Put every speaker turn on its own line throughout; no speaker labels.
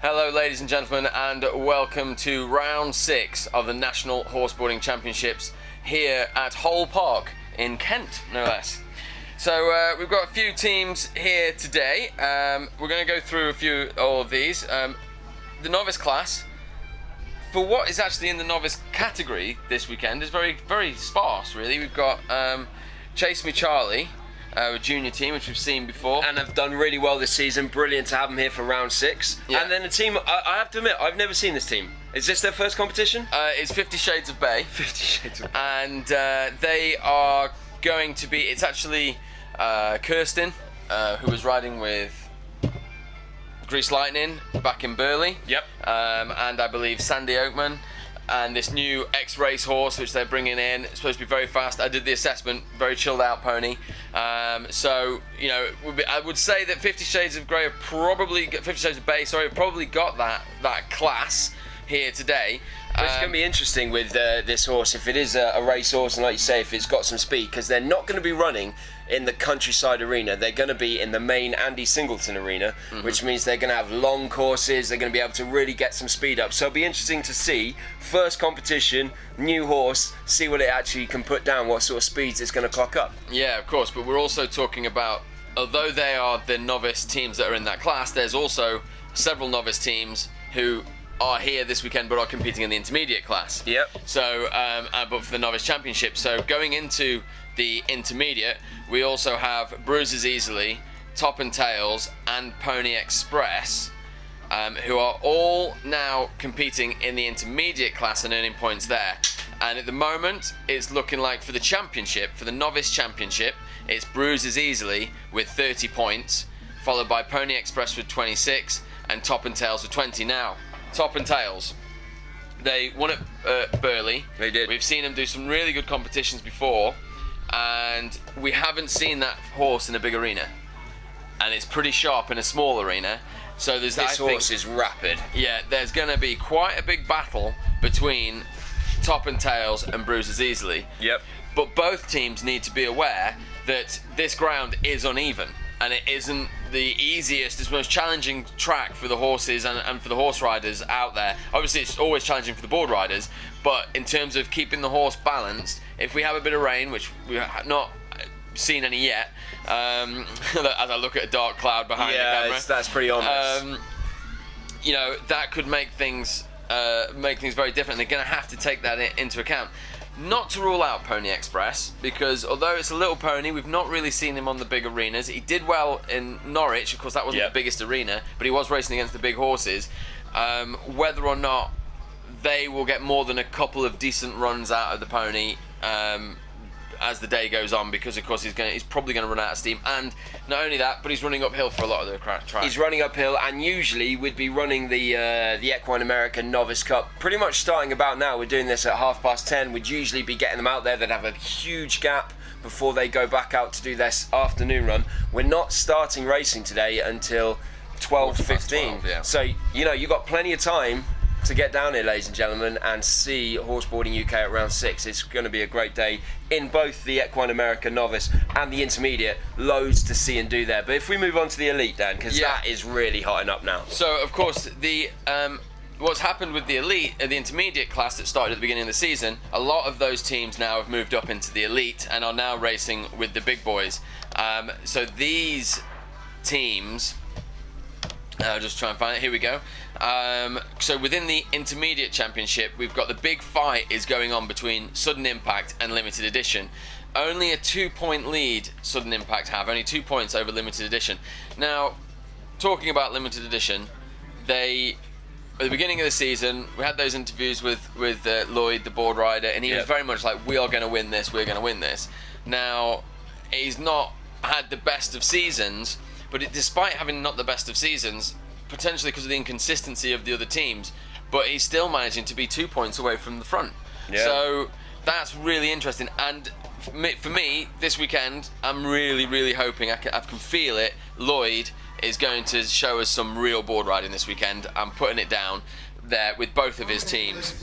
Hello ladies and gentlemen, and welcome to round 6 of the National Horseboarding Championships here at Hull Park in Kent, no less. So we've got a few teams here today. We're going to go through a few of these. The novice class, for what is actually in the novice category this weekend, is very, very sparse really. We've got Chase Me Charlie, a junior team, which we've seen before.
And have done really well this season. Brilliant to have them here for round 6.
Yeah.
And then a team, I have to admit, I've never seen this team. Is this their first competition?
It's 50 Shades of Bay.
50 Shades of Bay.
And they are going to be, it's actually Kirsten, who was riding with Grease Lightning back in Burley.
Yep.
And I believe Sandy Oakman. And this new X-Race horse, which they're bringing in, it's supposed to be very fast. I did the assessment, very chilled out pony. So, you know, I would say that 50 Shades of Grey have probably, 50 Shades of Bay, sorry, have probably got that class here today.
But it's going to be interesting with this horse, if it is a race horse, and like you say, if it's got some speed, because they're not going to be running in the Countryside Arena. They're going to be in the main Andy Singleton Arena, which means they're going to have long courses. They're going to be able to really get some speed up. So it'll be interesting to see, first competition, new horse, see what it actually can put down, what sort of speeds it's going to clock up.
Yeah, of course, but we're also talking about, although they are the novice teams that are in that class, there's also several novice teams who are here this weekend but are competing in the intermediate class.
Yep.
So, but for the novice championship. So going into the intermediate, we also have Bruises Easily, Top and Tails, and Pony Express, who are all now competing in the intermediate class and earning points there. And at the moment, it's looking like for the championship, for the novice championship, it's Bruises Easily with 30 points, followed by Pony Express with 26, and Top and Tails with 20 now. Top and Tails, they won at Burley.
They did.
We've seen them do some really good competitions before, and we haven't seen that horse in a big arena. And it's pretty sharp in a small arena. So there's
This horse is rapid.
Yeah, there's going to be quite a big battle between Top and Tails and Bruises Easily.
Yep.
But both teams need to be aware that this ground is uneven, and it isn't the easiest, it's the most challenging track for the horses and for the horse riders out there. Obviously it's always challenging for the board riders, but in terms of keeping the horse balanced, if we have a bit of rain, which we have not seen any yet, as I look at a dark cloud behind the camera.
That's pretty ominous.
You know, that could make things very different. They're going to have to take that into account. Not to rule out Pony Express, because although it's a little pony, we've not really seen him on the big arenas. He did well in Norwich, of course that wasn't the biggest arena, but he was racing against the big horses. Whether or not they will get more than a couple of decent runs out of the pony as the day goes on, because of course he's probably going to run out of steam, and not only that, but he's running uphill for a lot of the track.
He's running uphill, and usually we'd be running the Equine America Novice Cup pretty much starting about now. We're doing this at 10:30. We'd usually be getting them out there. They'd have a huge gap before they go back out to do their afternoon run. We're not starting racing today until 12:15.
Yeah.
So, you know, you've got plenty of time to get down here, ladies and gentlemen, and see Horseboarding UK at round 6. It's going to be a great day in both the Equine America Novice and the Intermediate. Loads to see and do there. But if we move on to the Elite then, because that is really hotting up now.
So, of course, the what's happened with the Elite, the Intermediate class that started at the beginning of the season, a lot of those teams now have moved up into the Elite and are now racing with the big boys. So these teams, I'll just try and find it, here we go. So within the Intermediate Championship, we've got the big fight is going on between Sudden Impact and Limited Edition. Only a 2-point lead Sudden Impact have, only 2 points over Limited Edition. Now, talking about Limited Edition, at the beginning of the season, we had those interviews with Lloyd, the board rider, and he was very much like, we are going to win this, we're going to win this. Now, he's not had the best of seasons, but despite having not the best of seasons, potentially because of the inconsistency of the other teams, but he's still managing to be 2 points away from the front.
Yeah.
So that's really interesting. And for me, this weekend, I'm really, really hoping, I can feel it, Lloyd is going to show us some real board riding this weekend. I'm putting it down there with both of his teams.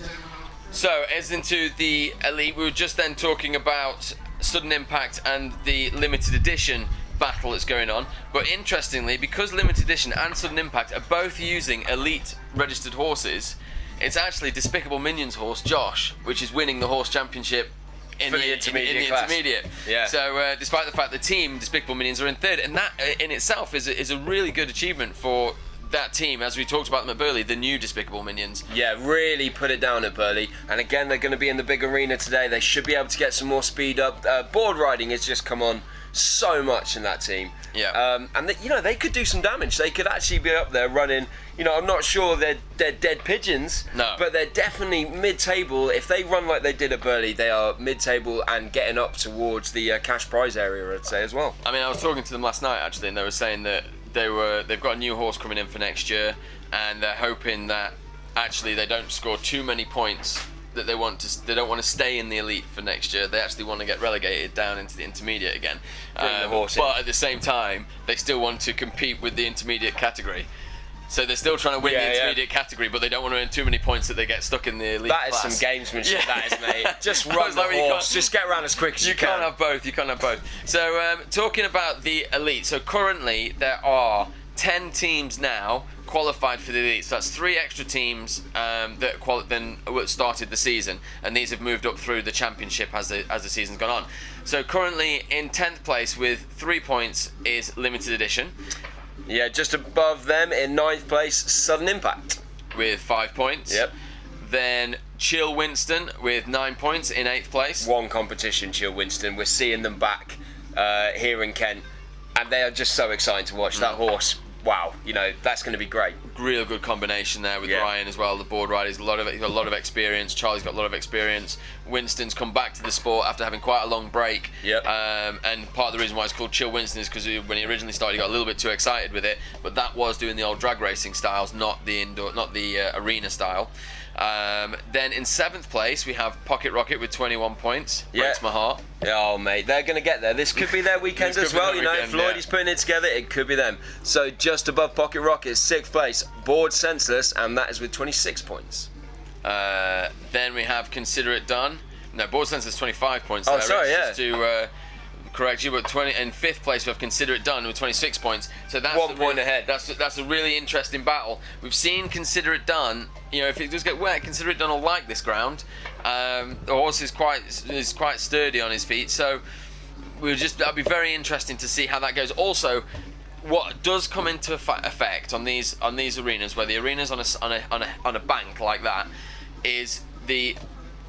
So, as into the Elite, we were just then talking about Sudden Impact and the Limited Edition battle that's going on. But interestingly, because Limited Edition and Sudden Impact are both using elite registered horses, it's actually Despicable Minions horse Josh, which is winning the horse championship in the intermediate.
Yeah.
So despite the fact the team Despicable Minions are in third, and that in itself is a really good achievement for that team, as we talked about them at Burley, the new Despicable Minions.
Yeah, really put it down at Burley. And again, they're going to be in the big arena today. They should be able to get some more speed up. Board riding has just come on so much in that team.
Yeah.
And they could do some damage. They could actually be up there running. I'm not sure they're dead pigeons.
No.
But they're definitely mid-table. If they run like they did at Burley, they are mid-table and getting up towards the cash prize area, I'd say, as well.
I mean, I was talking to them last night actually, and they were saying that they've got a new horse coming in for next year, and they're hoping that actually they don't score too many points, that they don't want to stay in the elite for next year. They actually want to get relegated down into the intermediate again.
Bring the horse in.
But at the same time, they still want to compete with the intermediate category. So they're still trying to win the intermediate category, but they don't want to earn too many points that they get stuck in the elite
That is
class.
some gamesmanship, that is, mate. Just
I
run
was
the
like,
horse. Just get around as quick as you can.
Can't have both. You can't have both. So talking about the elite, so currently there are 10 teams now qualified for the elite. So that's 3 extra teams that started the season, and these have moved up through the championship as the season's gone on. So currently in 10th place with 3 points is Limited Edition.
Yeah, just above them in 9th place, Sudden Impact.
With 5 points.
Yep.
Then Chill Winston with 9 points in 8th place.
One competition, Chill Winston. We're seeing them back here in Kent, and they are just so exciting to watch. That horse, wow, that's going to be great.
Real good combination there with
Yeah.
Ryan as well, the board rider. He's got a lot of experience. Charlie's got a lot of experience. Winston's come back to the sport after having quite a long break.
Yep.
And part of the reason why it's called Chill Winston is because when he originally started, he got a little bit too excited with it. But that was doing the old drag racing styles, not the arena style. Then in 7th place we have Pocket Rocket with 21 points.
Yeah.
Breaks my heart.
Oh, mate, they're going to get there. This could be their weekend
This
as
could be
well.
their weekend,
Floyd
yeah.
is putting it together. It could be them. So just above Pocket Rocket, 6th place, Board Senseless, and that is with 26 points.
Then we have Consider It Done. No, Board Sense is 25 points.
Oh,
there,
sorry,
Rich,
yeah.
Just to correct you, but in 5th place we have Consider It Done with 26 points. So that's
1 point ahead.
That's a really interesting battle. We've seen Consider It Done. If it does get wet, Consider It Done will like this ground. The horse is quite sturdy on his feet, so that'll be very interesting to see how that goes. Also, what does come into effect on these arenas, where the arena's on a bank like that, is the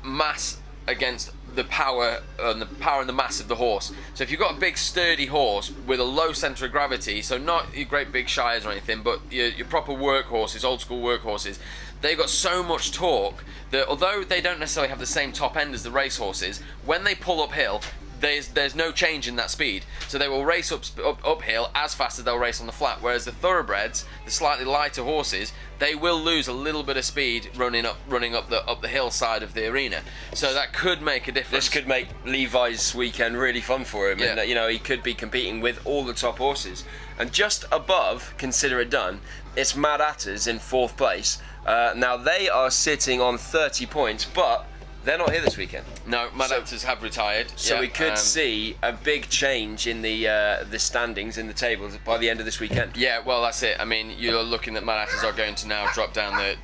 mass against the power and the mass of the horse. So if you've got a big sturdy horse with a low centre of gravity, so not your great big Shires or anything, but your proper workhorses, old school workhorses, they've got so much torque that although they don't necessarily have the same top end as the race horses, when they pull uphill, there's no change in that speed, so they will race uphill as fast as they'll race on the flat. Whereas the thoroughbreds, the slightly lighter horses, they will lose a little bit of speed running up the hillside of the arena. So that could make a difference.
This could make Levi's weekend really fun for him.
Yeah.
And he could be competing with all the top horses. And just above Consider It Done, it's Mad Atters in 4th place. Now they are sitting on 30 points, but they're not here this weekend.
No, Mad Actors have retired.
So
Yeah,
we could see a big change in the standings in the tables by the end of this weekend.
Yeah, well, that's it. I mean, you're looking that Mad Actors are going to now drop down the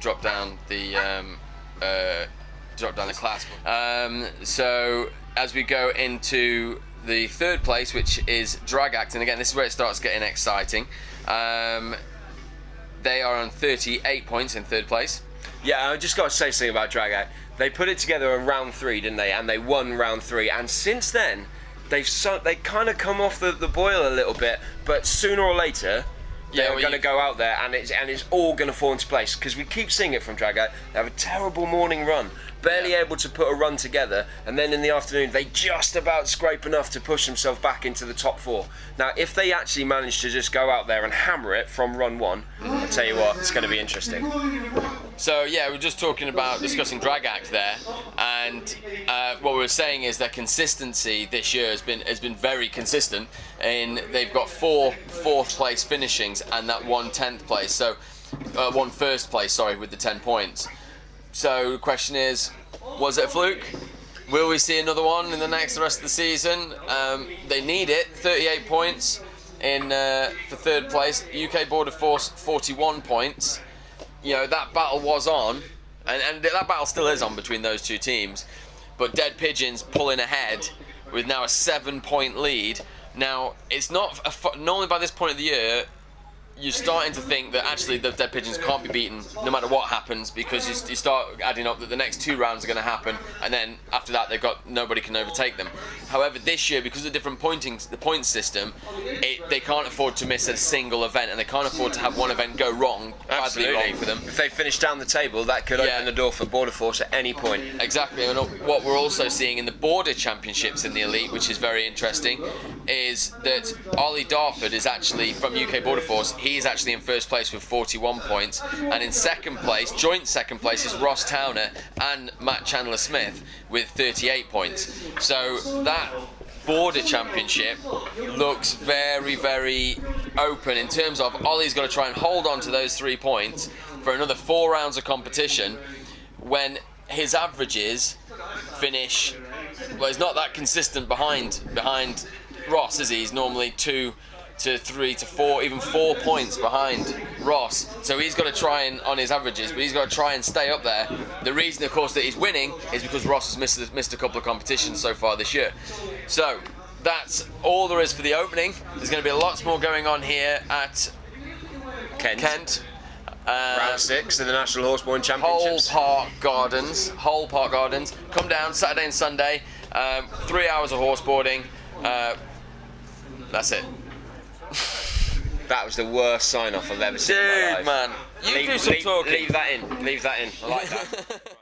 class. So as we go into the 3rd place, which is Drag Act, and again, this is where it starts getting exciting. They are on 38 points in 3rd place.
Yeah, I just got to say something about Drag Act. They put it together in round 3, didn't they? And they won round 3. And since then, they kind of come off the boil a little bit. But sooner or later, they're going to go out there, and it's all going to fall into place. Because we keep seeing it from Drag Act. They have a terrible morning run, barely able to put a run together, and then in the afternoon they just about scrape enough to push themselves back into the top 4. Now, if they actually manage to just go out there and hammer it from run 1, I'll tell you what, it's going to be interesting.
So yeah, we're just discussing Drag Act there, and what we were saying is their consistency this year has been very consistent. They've got 4 4th place finishings and that 1 10th place, so 1 1st place, sorry, with the 10 points. So the question is, was it a fluke? Will we see another one in the rest of the season? They need it. 38 points. in for third place. UK Border Force 41 points. You know, that battle was on, and that battle still is on between those two teams. But Dead Pigeons pulling ahead with now a 7-point lead. Now, it's not normally by this point of the year, you're starting to think that actually the Dead Pigeons can't be beaten no matter what happens, because you start adding up that the next 2 rounds are going to happen, and then after that nobody can overtake them. However, this year, because of the different the point system, they can't afford to miss a single event, and they can't afford to have one event go wrong, badly wrong for them.
If they finish down the table, that could open the door for Border Force at any point.
Exactly, and what we're also seeing in the Border Championships in the Elite, which is very interesting, is that Ollie Darford is actually from UK Border Force. He's actually in first place with 41 points, and in second place, joint second place, is Ross Towner and Matt Chandler-Smith with 38 points. So that Border Championship looks very, very open in terms of Ollie's got to try and hold on to those 3 points for another 4 rounds of competition, when his averages finish, well, he's not that consistent behind Ross, is he? He's normally 2 to 3 to 4, even 4 points behind Ross. So he's got to try and, on his averages, but he's got to try and stay up there. The reason, of course, that he's winning is because Ross has missed a couple of competitions so far this year. So that's all there is for the opening. There's going to be lots more going on here at Kent.
Round 6 of the National Horseborn Championships.
Hull Park Gardens. Come down Saturday and Sunday. 3 hours of horseboarding. That's it.
That was the worst sign-off I've ever seen in my life.
Dude, man. You do some talking.
Leave that in. I like that.